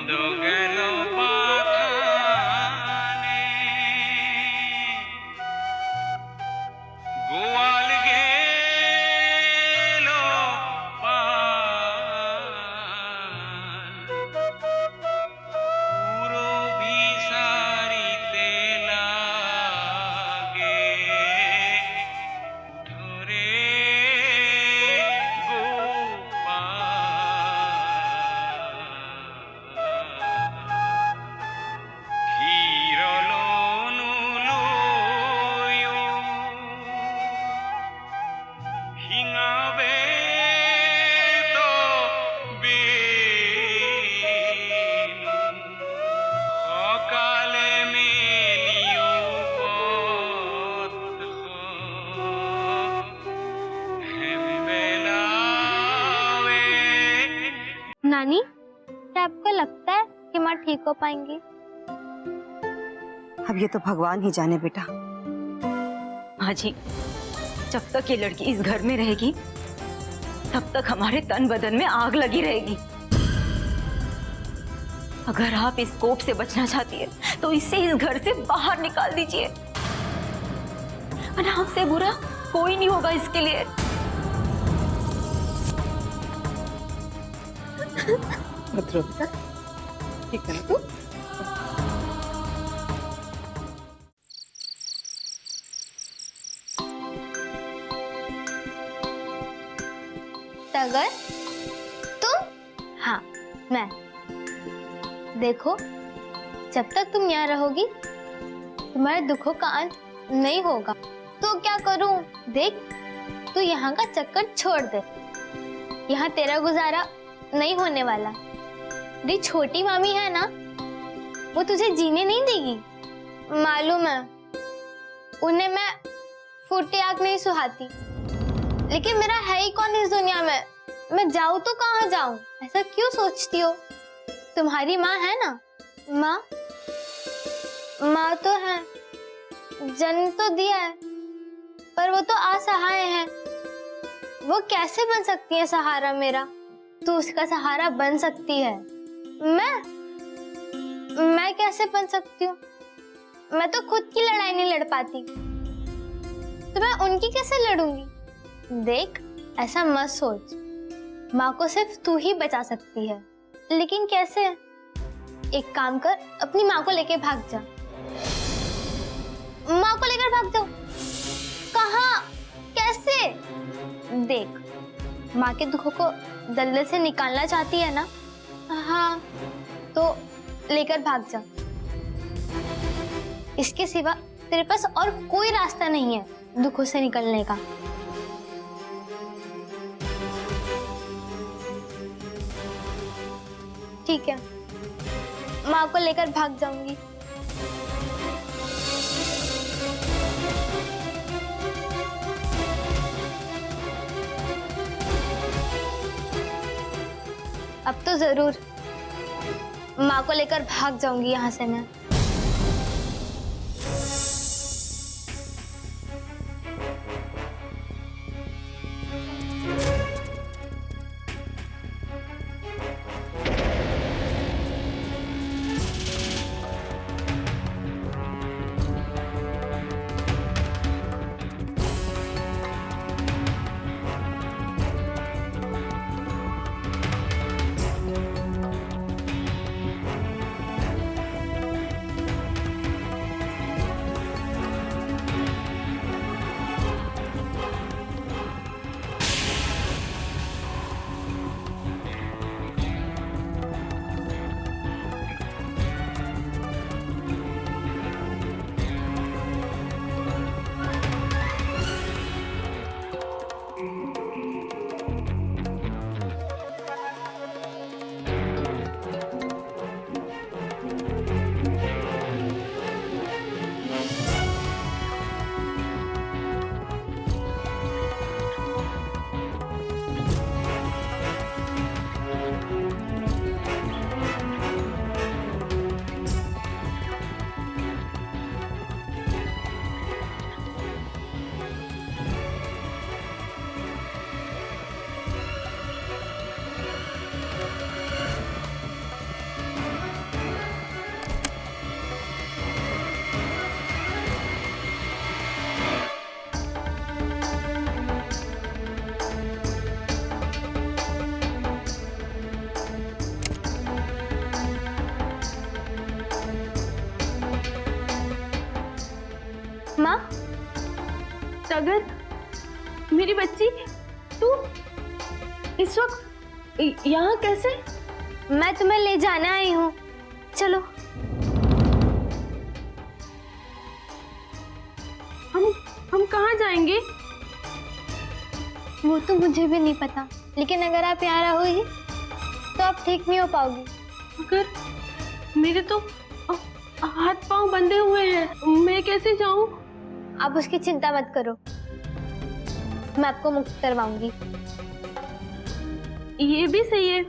বন্ধ গেল বাগানে, গোয়াল গেল পাল, পুরো ভিসারিতে লাগে ধরে नानी, क्या आपको लगता है कि माँ ठीक हो पाएंगी? अब ये तो भगवान ही जाने बेटा। हाँ जी, जब तक ये लड़की इस घर में रहेगी तब तक हमारे तन बदन में आग लगी रहेगी। अगर आप इस कोप से बचना चाहती है तो इसे इस घर से बाहर निकाल दीजिए, वरना हमसे बुरा कोई नहीं होगा इसके लिए। मत रो बेटा, ठीक है ना तू? टगर, तुम? हाँ, मैं। देखो, जब तक तुम यहाँ रहोगी तुम्हारे दुखों का अंत नहीं होगा। तो क्या करूं? देख, तू यहाँ का चक्कर छोड़ दे। यहाँ तेरा गुजारा नहीं होने वाला। तेरी छोटी मामी है ना, वो तुझे जीने नहीं देगी। मालूम है, उन्हें मैं फूटी आग नहीं सुहाती, लेकिन मेरा है ही कौन इस दुनिया में? मैं जाऊं तो कहाँ जाऊं? ऐसा क्यों सोचती हो? तुम्हारी माँ है ना? माँ तो है, जन्म तो दिया है, पर वो तो असहाय है। वो कैसे बन सकती है सहारा मेरा? तू उसका सहारा बन सकती है। मैं कैसे बन सकती हूँ? मैं तो खुद की लड़ाई नहीं लड़ पाती, तो मैं उनकी कैसे लड़ूंगी? देख, ऐसा मत सोच। माँ को सिर्फ तू ही बचा सकती है, लेकिन कैसे? एक काम कर, अपनी माँ को लेके भाग जा। माँ को लेकर भाग जाओ? कहाँ? कैसे? देख, माँ के दुखों को दलदल से निकालना चाहती है ना? हाँ, तो लेकर भाग जा। इसके सिवा तेरे पास और कोई रास्ता नहीं है दुखों से निकलने का। ठीक है, माँ को लेकर भाग जाऊंगी। अब तो जरूर माँ को लेकर भाग जाऊंगी यहाँ से मैं। सागर, मेरी बच्ची, तू इस वक्त यहाँ कैसे? मैं तुम्हें ले जाने आई हूँ, चलो। हम कहाँ जाएंगे? वो तो मुझे भी नहीं पता, लेकिन अगर आप यहाँ रहोगी तो आप ठीक नहीं हो पाओगी। अगर मेरे तो हाथ पांव बंधे हुए हैं, मैं कैसे जाऊं? आप उसकी चिंता मत करो, मैं आपको मुक्त करवाऊंगी। ये भी सही है,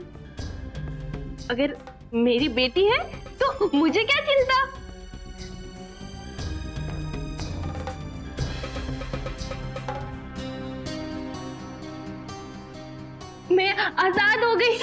अगर मेरी बेटी है तो मुझे क्या चिंता। मैं आजाद हो गई।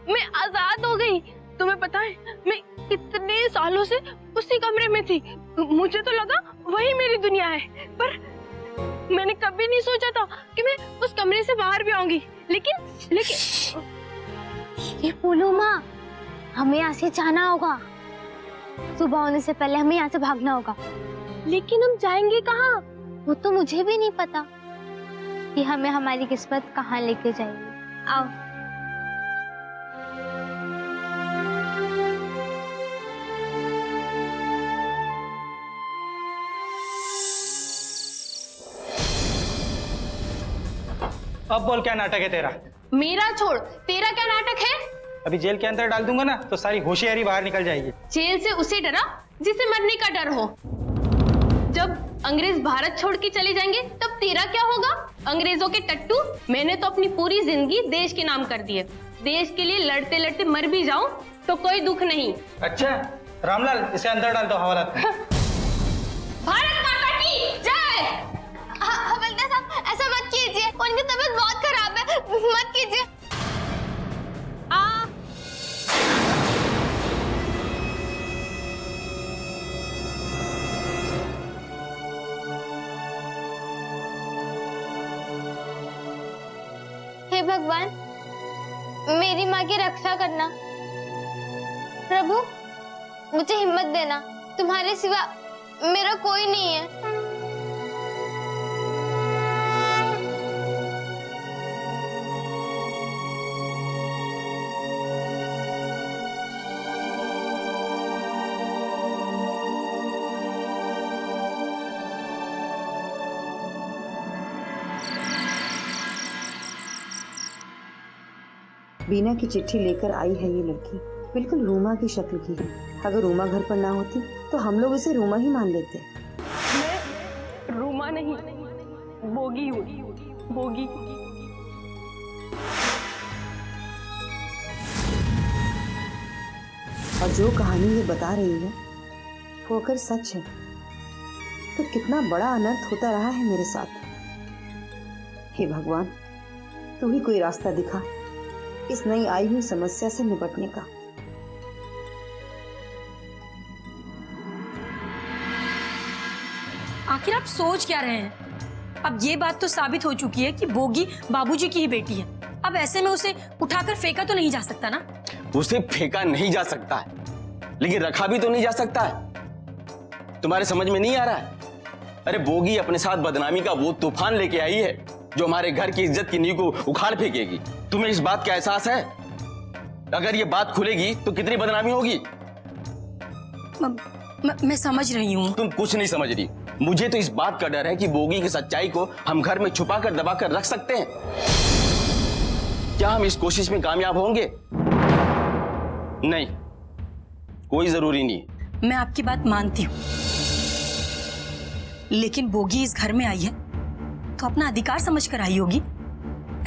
मैं आजाद हो गई। तुम्हें पता है, मैं कितने सालों से उसी कमरे में थी। मुझे तो लगा वही मेरी दुनिया है, पर मैंने कभी नहीं सोचा था कि मैं उस कमरे से बाहर भी आऊंगी। लेकिन ये बोलो माँ, हमें यहाँ से जाना होगा। सुबह होने से पहले हमें यहाँ से भागना होगा। लेकिन हम जाएंगे कहाँ? वो तो मुझे भी नहीं पता कि हमें हमारी किस्मत कहाँ लेके जाएगी। आओ। अब बोल, क्या नाटक है तेरा? मेरा छोड़, तेरा क्या नाटक है? अभी जेल के अंदर डाल दूंगा ना तो सारी होशियारी बाहर निकल जाएगी। जेल से उसे डरा जिसे मरने का डर हो। जब अंग्रेज भारत छोड़ के चले जाएंगे तब तेरा क्या होगा? अंग्रेजों के टट्टू, मैंने तो अपनी पूरी जिंदगी देश के नाम कर दी है। देश के लिए लड़ते लड़ते मर भी जाऊं तो कोई दुख नहीं। अच्छा रामलाल, इसे अंदर डाल दो हवालात में। भारत माता की जय। हवलदार साहब, ऐसा मत कीजिए, उनकी तबीयत बहुत खराब है, मत कीजिए। हे भगवान, मेरी माँ की रक्षा करना। प्रभु, मुझे हिम्मत देना, तुम्हारे सिवा मेरा कोई नहीं है। बीना की चिट्ठी लेकर आई है ये लड़की। बिल्कुल रूमा की शक्ल की है। अगर रूमा घर पर ना होती तो हम लोग इसे रूमा ही मान लेते। मैं रूमा नहीं, बोगी हूँ, बोगी। और जो कहानी ये बता रही है वो अगर सच है तो कितना बड़ा अनर्थ होता रहा है मेरे साथ। हे भगवान, तू ही कोई रास्ता दिखा इस नई आई हुई समस्या से निपटने का। आखिर आप सोच क्या रहे हैं? अब ये बात तो साबित हो चुकी है कि बोगी बाबूजी की ही बेटी है। अब ऐसे में उसे उठाकर फेंका तो नहीं जा सकता ना? उसे फेंका नहीं जा सकता है, लेकिन रखा भी तो नहीं जा सकता है। तुम्हारे समझ में नहीं आ रहा है? अरे बोगी अपने साथ बदनामी का वो तूफान लेके आई है जो हमारे घर की इज्जत की नींव को उखाड़ फेंकेगी। तुम्हें इस बात का एहसास है? अगर ये बात खुलेगी तो कितनी बदनामी होगी। मैं समझ रही हूँ। तुम कुछ नहीं समझ रही। मुझे तो इस बात का डर है कि बोगी की सच्चाई को हम घर में छुपा कर दबा कर रख सकते हैं। क्या हम इस कोशिश में कामयाब होंगे? नहीं, कोई जरूरी नहीं। मैं आपकी बात मानती हूँ, लेकिन बोगी इस घर में आई है तो अपना अधिकार समझ कर आई होगी।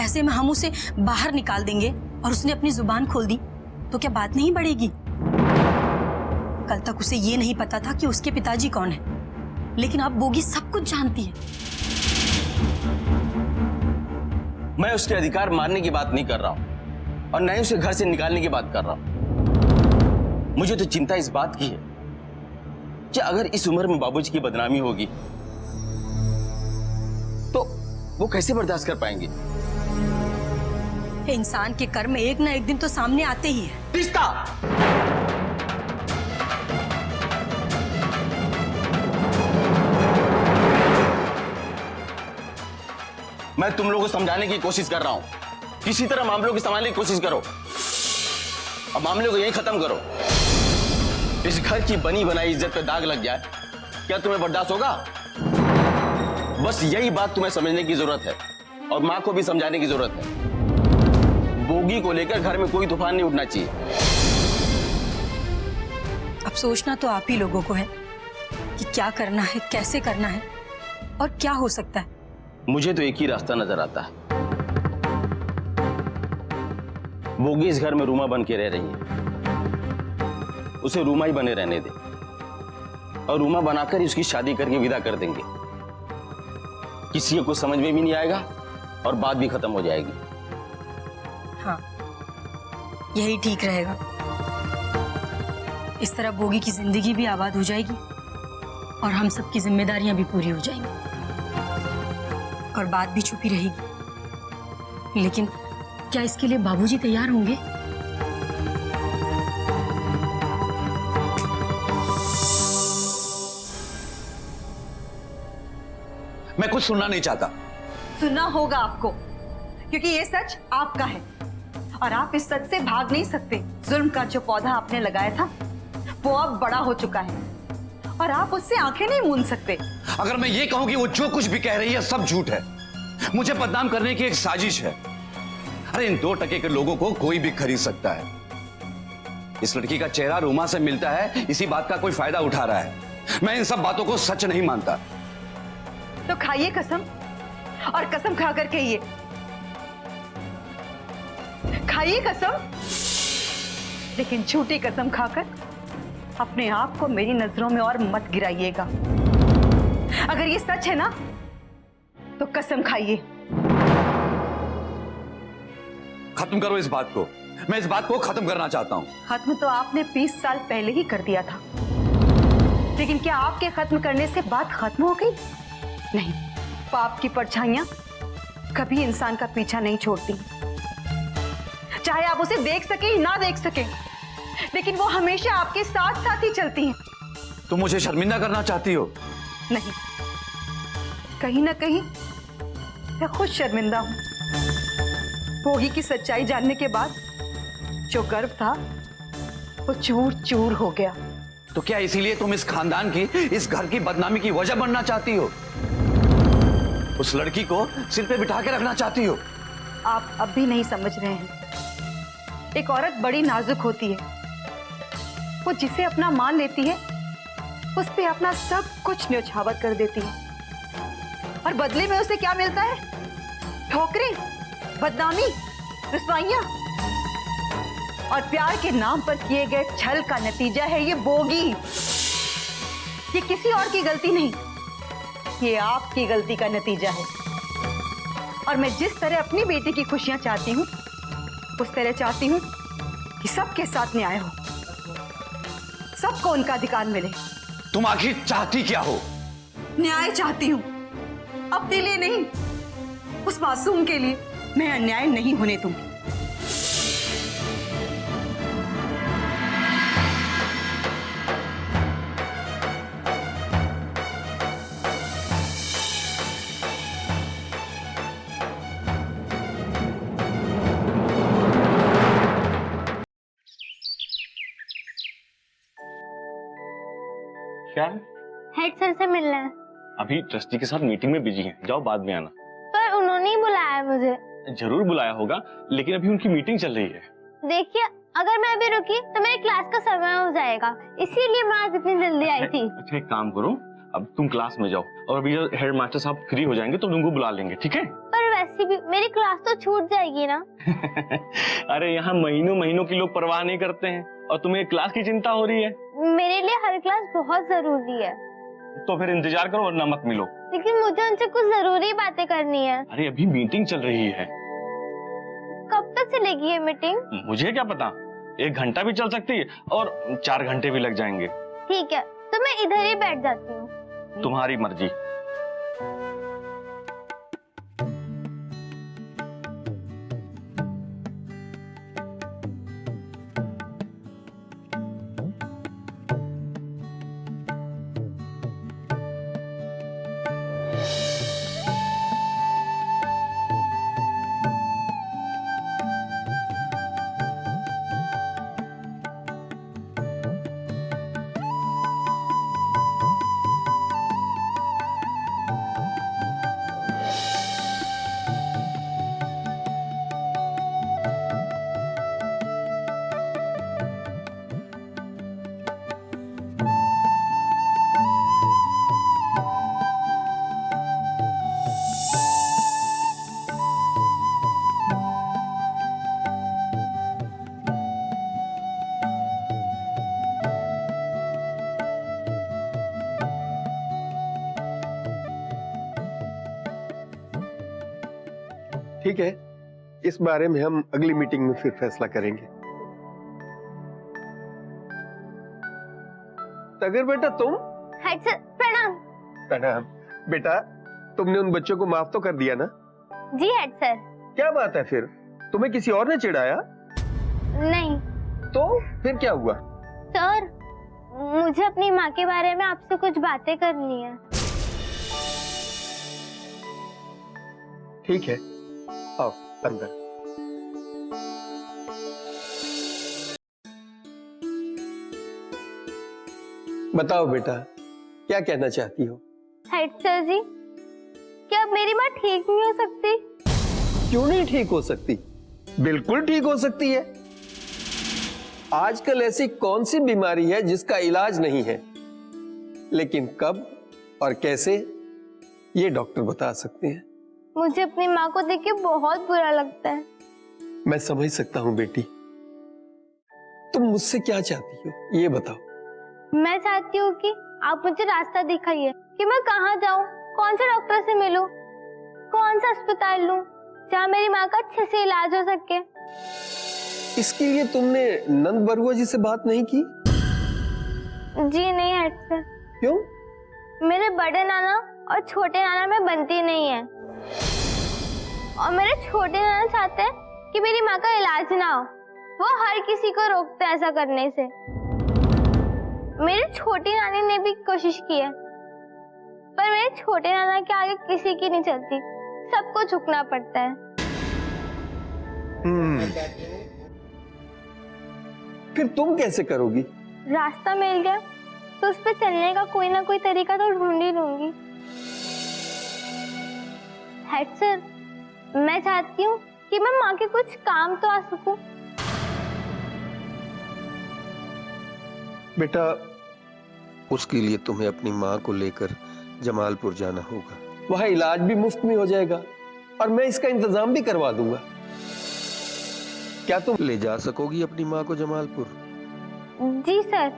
ऐसे में हम उसे बाहर निकाल देंगे और उसने अपनी जुबान खोल दी तो क्या बात नहीं बढ़ेगी? कल तक उसे ये नहीं पता था कि उसके पिताजी कौन है, लेकिन अब बोगी सब कुछ जानती है। मैं उसके अधिकार मारने की बात नहीं कर रहा हूं और न ही उसे घर से निकालने की बात कर रहा हूं। मुझे तो चिंता इस बात की है कि अगर इस उम्र में बाबूजी की बदनामी होगी तो वो कैसे बर्दाश्त कर पाएंगे? इंसान के कर्म एक ना एक दिन तो सामने आते ही है। रिश्ता मैं तुम लोगों को समझाने की कोशिश कर रहा हूं, किसी तरह मामलों की संभालने की कोशिश करो और मामले को यहीं खत्म करो। इस घर की बनी बनाई इज्जत पे दाग लग जाए, क्या तुम्हें बर्दाश्त होगा? बस यही बात तुम्हें समझने की जरूरत है और मां को भी समझाने की जरूरत है। बोगी को लेकर घर में कोई तूफान नहीं उठना चाहिए। अब सोचना तो आप ही लोगों को है कि क्या करना है, कैसे करना है और क्या हो सकता है। मुझे तो एक ही रास्ता नजर आता है। बोगी इस घर में रूमा बन के रह रही है, उसे रूमा ही बने रहने दे और रूमा बनाकर ही उसकी शादी करके विदा कर देंगे। किसी को कुछ समझ में भी नहीं आएगा और बात भी खत्म हो जाएगी। हाँ, यही ठीक रहेगा। इस तरह बोगी की जिंदगी भी आबाद हो जाएगी और हम सबकी जिम्मेदारियां भी पूरी हो जाएंगी और बात भी छुपी रहेगी। लेकिन क्या इसके लिए बाबूजी तैयार होंगे? मैं कुछ सुनना नहीं चाहता। सुनना होगा आपको, क्योंकि ये सच आपका है और आप इस सच से भाग नहीं सकते। जुल्म का जो पौधा आपने लगाया था वो अब बड़ा हो चुका है और आप उससे आंखें नहीं मूंद सकते। अगर मैं ये कहूं कि वो जो कुछ भी कह रही है सब झूठ है, मुझे बदनाम करने की एक साजिश है। अरे इन 2 टके के लोगों को कोई भी खरीद सकता है। इस लड़की का चेहरा रूमा से मिलता है, इसी बात का कोई फायदा उठा रहा है। मैं इन सब बातों को सच नहीं मानता। तो खाइए कसम और कसम खा कर कहिए, खाइए कसम, लेकिन झूठी कसम खाकर अपने आप को मेरी नजरों में और मत गिराइएगा। अगर ये सच है ना तो कसम खाइए। खत्म करो इस बात को। मैं इस बात को खत्म करना चाहता हूं। खत्म तो आपने 20 साल पहले ही कर दिया था, लेकिन क्या आपके खत्म करने से बात खत्म हो गई? नहीं, पाप की परछाइयां कभी इंसान का पीछा नहीं छोड़ती। चाहे आप उसे देख सके ना देख सके, लेकिन वो हमेशा आपके साथ साथ ही चलती हैं। तुम मुझे शर्मिंदा करना चाहती हो? नहीं, कहीं ना कहीं मैं खुद शर्मिंदा हूं। भोगी की सच्चाई जानने के बाद जो गर्व था वो चूर चूर हो गया। तो क्या इसीलिए तुम इस खानदान की, इस घर की बदनामी की वजह बनना चाहती हो? उस लड़की को सिर पे बिठा के रखना चाहती हो? आप अब भी नहीं समझ रहे हैं। एक औरत बड़ी नाजुक होती है। वो जिसे अपना मान लेती है उस पे अपना सब कुछ न्यौछावर कर देती है और बदले में उसे क्या मिलता है? ठोकरें, बदनामी, रुसवाइयां और प्यार के नाम पर किए गए छल का नतीजा है ये बोगी। ये किसी और की गलती नहीं, ये आपकी गलती का नतीजा है। और मैं जिस तरह अपनी बेटी की खुशियां चाहती हूं उस तरह चाहती हूं कि सबके साथ न्याय हो, सबको उनका अधिकार मिले। तुम आखिर चाहती क्या हो? न्याय चाहती हूं, अपने लिए नहीं, उस मासूम के लिए। मैं अन्याय नहीं होने दूंगी। क्या? हेड सर से मिलना है। अभी ट्रस्टी के साथ मीटिंग में बिजी हैं, जाओ बाद में आना। पर उन्होंने ही बुलाया मुझे। जरूर बुलाया होगा, लेकिन अभी उनकी मीटिंग चल रही है। देखिए, अगर मैं अभी रुकी तो मेरी क्लास का समय हो जाएगा, इसीलिए मैं आज इतनी जल्दी आई थी। अच्छा एक काम करो, अब तुम क्लास में जाओ और अभी हेड मास्टर साहब फ्री हो जाएंगे तो तुमको बुला लेंगे, ठीक है? पर वैसे वैसे भी मेरी क्लास तो छूट जाएगी ना। अरे यहाँ महीनों महीनों की लोग परवाह नहीं करते हैं और तुम्हें क्लास की चिंता हो रही है। मेरे लिए हर क्लास बहुत जरूरी है। तो फिर इंतजार करो वरना मत मिलो। लेकिन मुझे उनसे कुछ जरूरी बातें करनी है। अरे अभी मीटिंग चल रही है। कब तक चलेगी ये मीटिंग? मुझे क्या पता, 1 घंटा भी चल सकती है और 4 घंटे भी लग जाएंगे। ठीक है, तो मैं इधर ही बैठ जाती हूँ। तुम्हारी मर्जी। ठीक है, इस बारे में हम अगली मीटिंग में फिर फैसला करेंगे। तगर बेटा तुम? हेड सर प्रणाम। प्रणाम। बेटा तुमने उन बच्चों को माफ तो कर दिया ना? जी हेड सर। क्या बात है, फिर तुम्हें किसी और ने चिढ़ाया? नहीं। तो फिर क्या हुआ? सर मुझे अपनी माँ के बारे में आपसे कुछ बातें करनी है। ठीक है, आओ अंदर। बताओ बेटा, क्या कहना चाहती हो? हेड सर जी, क्या मेरी माँ ठीक नहीं हो सकती? क्यों नहीं ठीक हो सकती? बिल्कुल ठीक हो सकती है। आजकल ऐसी कौन सी बीमारी है जिसका इलाज नहीं है, लेकिन कब और कैसे ये डॉक्टर बता सकते हैं। मुझे अपनी माँ को देख के बहुत बुरा लगता है। मैं समझ सकता हूँ बेटी, तुम मुझसे क्या चाहती हो ये बताओ। मैं चाहती हूँ कि आप मुझे रास्ता दिखाइए कि मैं कहाँ जाऊँ, कौन से डॉक्टर से मिलूं, कौन सा अस्पताल लूं जहाँ मेरी माँ का अच्छे से इलाज हो सके। इसके लिए तुमने नंद बरुआ जी से बात नहीं की? जी नहीं हेड सर। क्यों? मेरे बड़े नाना और छोटे नाना में बनती नहीं है, और मेरे छोटे नाना चाहते हैं कि मेरी माँ का इलाज ना हो। वो हर किसी को रोकते हैं ऐसा करने से। मेरी छोटी नानी ने भी कोशिश की है, पर मेरे छोटे नाना के आगे किसी की नहीं चलती, सबको झुकना पड़ता है। फिर तुम कैसे करोगी? रास्ता मिल गया तो उस पे चलने का कोई ना कोई तरीका तो ढूंढ ही लूंगी। हेड सर, मैं चाहती हूँ कि मैं माँ के कुछ काम तो आ सकूं। बेटा उसके लिए तुम्हें अपनी माँ को लेकर जमालपुर जाना होगा। वहां इलाज भी मुफ्त में हो जाएगा और मैं इसका इंतजाम भी करवा दूंगा। क्या तुम ले जा सकोगी अपनी माँ को जमालपुर? जी सर,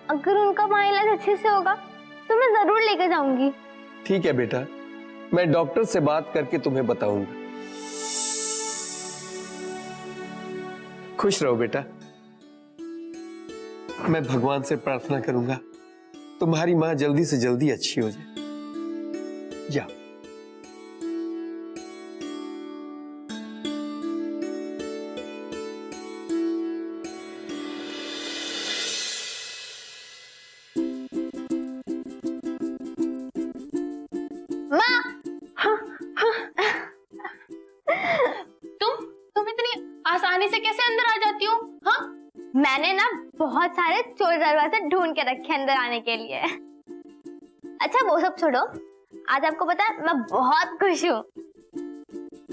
अगर उनका वहाँ इलाज अच्छे से होगा तो मैं जरूर लेकर जाऊंगी। ठीक है बेटा, मैं डॉक्टर से बात करके तुम्हें बताऊंगा। खुश रहो बेटा। मैं भगवान से प्रार्थना करूंगा तुम्हारी माँ जल्दी से जल्दी अच्छी हो जाए। जाओ। तुम इतनी आसानी से कैसे अंदर आ जाती हो? हाँ, मैंने ना बहुत सारे चोर दरवाजे ढूंढ के रखे अंदर आने के लिए। अच्छा वो सब छोड़ो, आज आपको पता है मैं बहुत खुश हूँ।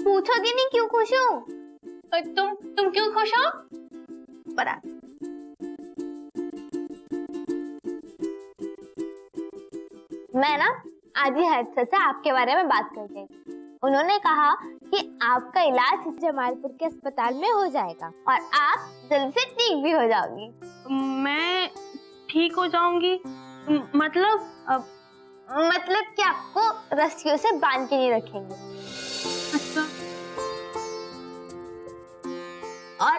पूछोगी नहीं क्यों खुश हूँ? तुम क्यों खुश हो? पता मैं ना आज ही हेड सर से आपके बारे में बात कर रही थी। उन्होंने कहा कि आपका इलाज जमालपुर के अस्पताल में हो जाएगा और आप जल्द से ठीक भी हो जाओगी। मैं ठीक हो जाऊंगी? मतलब मतलब कि आपको रस्सियों से बांध के नहीं रखेंगे। अच्छा। और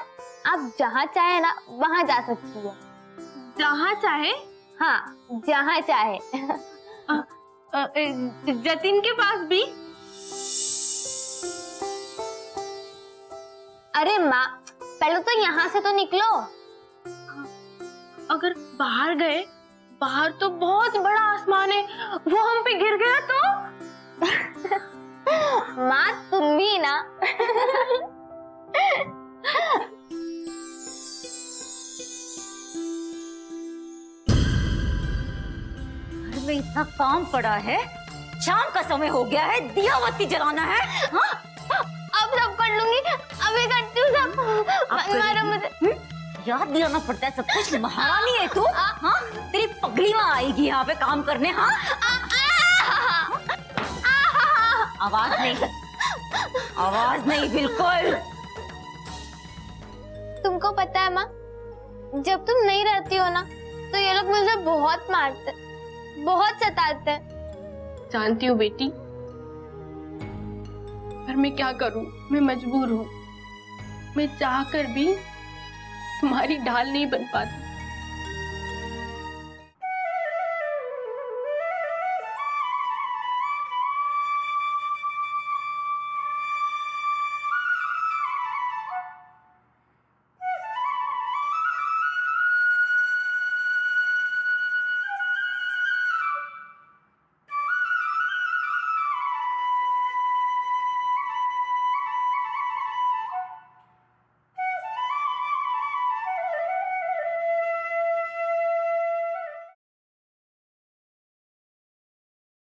आप जहाँ चाहे ना वहाँ जा सकती है। जहाँ चाहे? हाँ, जहाँ चाहे। जतिन के पास भी? अरे माँ, पहले तो यहाँ से तो निकलो। अगर बाहर गए, बाहर तो बहुत बड़ा आसमान है, वो हम पे गिर गया तो? माँ तुम भी ना। घर में इतना काम पड़ा है, शाम का समय हो गया है, दिया बत्ती जलाना है। हाँ? अब सब कर लूंगी, अभी करती हूँ सब। मारो मुझे। याद दिलाना पड़ता है सब कुछ। महारानी है तू? हाँ? तेरी पगली माँ आएगी यहाँ पे काम करने। हाँ? आवाज नहीं, आवाज नहीं बिल्कुल। तुमको पता है माँ, जब तुम नहीं रहती हो ना तो ये लोग मुझे बहुत मारते, बहुत सताते हैं। जानती हूँ बेटी, पर मैं क्या करूँ, मैं मजबूर हूँ। मैं चाहकर भी तुम्हारी ढाल नहीं बन पाती।